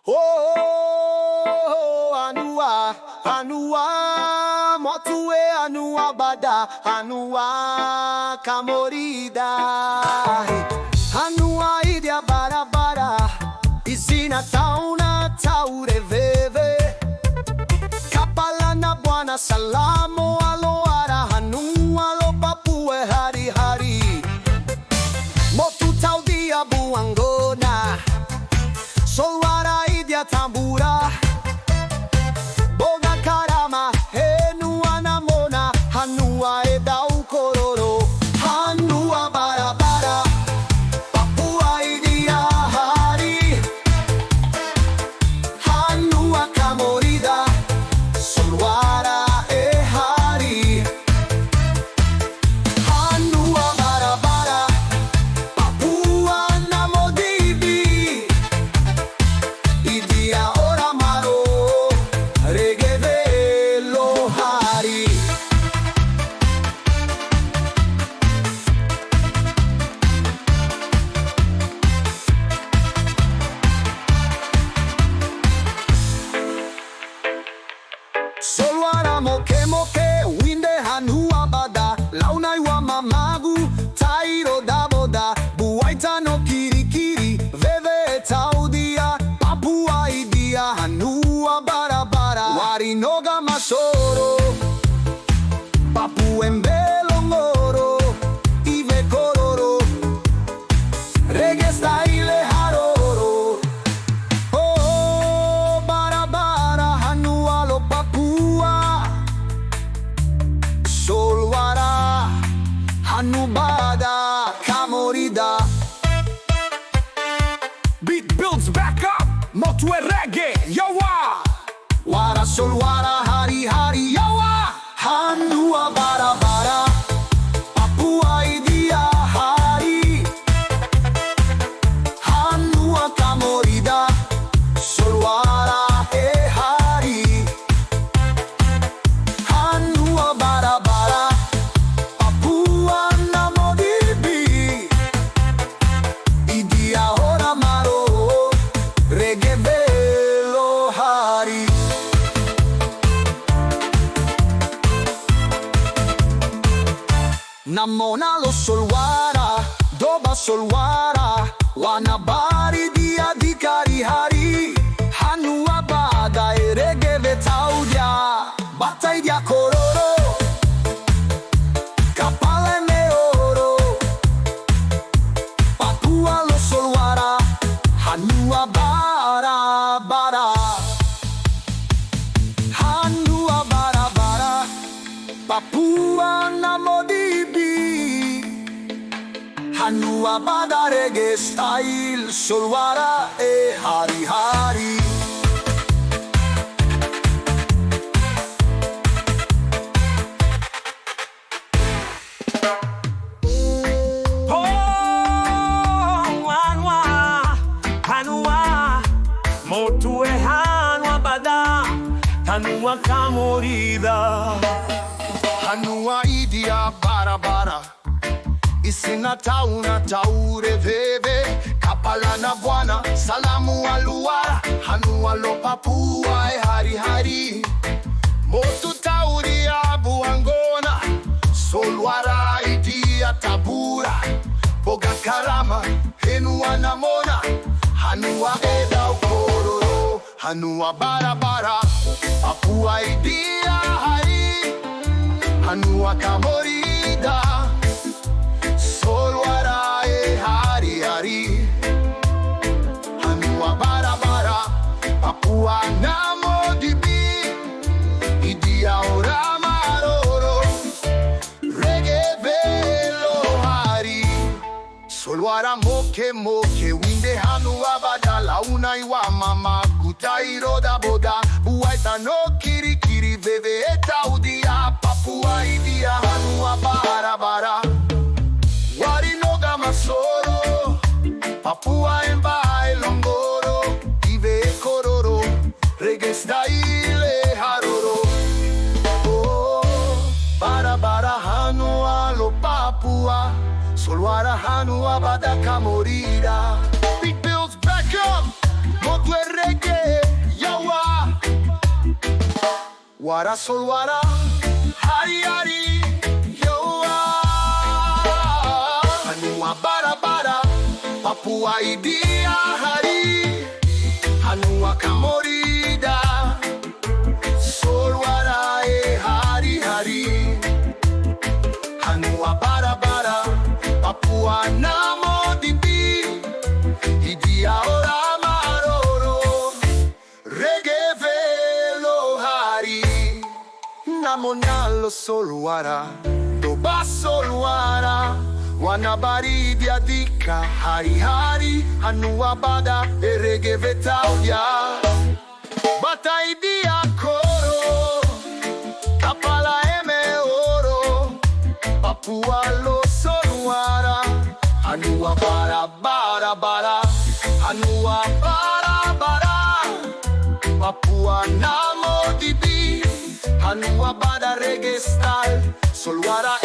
Oh, anua, anua, motue anua bada, anua kamorida. Anua idia barabara, izina tauna taure veve. Kapalana bwana salamo aloara, anua lo papue hari hari. Motu taudia buangona, solwara idia tambura. Boga karama, henua namona, hanua eda ukororo. Hanua barabara, papua idia hari. Hanua kamorida, solwara e hari. Hanua barabara, papua namodibi. Idia ora maro, regeve lo hari. Solwara moke moke, winde hanua bada. Launai wa mamagu, tairo daboda. Buaita no kirikiri, veve taudia. Papua idia hanua barabara. Warinoga masoro, papu embelo ngoro. Ive kororo, reggae style haroro. Oh, barabara hanua lo papua. Solwara hanubada kamorida. Beat builds back up, motu e reggae, yawa. Wara solwara hari hari yawa. Hanua barabara, papua idia hari. Hanua kamorida, solwara e hari. Hanua barabara, papua namodibi. Idia ora maro, reggae velo hari. Namona lo solwara, doba solwara. Wanabari dia dikari hari. Hanua bada e reggae vetaudia. Batai dia kororo, kapale me oro. Papua lo solwara, hanua barabara. Hanua barabara, papua namodibi. Hanua bada reggae style, solwara e hari hari. Oh, anwa, hanua, motu e hanwa bada, hanua kamorida. Hanua idia barabara, isina tauna taure veve. Kapalana bwana salamu aluara, hanua lo papua e hari hari. Motu tauria buangona, solwara idia tabura. Boga karama, henua namona, hanua eda ukororo. Hanua barabara, papua idia hari. Hanua kamorida, solwara e hari hari. Hanua barabara, papua namodibi. Idia ora maroro, reggae velo hari. Solwara moke moke, winde hanua bada. Launai wa mama kutairo da boda. Buaita no kirikiri, veve etaudia. Papua idia hanua barabara. Warinoga masoro, papua embai longoro. Ive kororo, reggae style haroro. Oh, barabara hanua lo papua. Solwara hanua bada kamorida. Beat builds back up, motu e reggae. Wara Solwara, hari hari, yoa. Hanua bara bara, Papua idia hari. Hanua kamorida, Solwara e hari hari. Hanua bara bara, Papua namo dibi. Idia ora maroro, reggae velo hari. Namo nyalo Solwara, doba Solwara. Wanabari diadika hari hari. Hanua bada e reggae vetaudia. Batai dia koro, Kapala eme oro. Papua lo Solwara. Hanua bara bara bara, Hanua bara bara. Papua namo dibi, Hanua bada reggae style. Solwara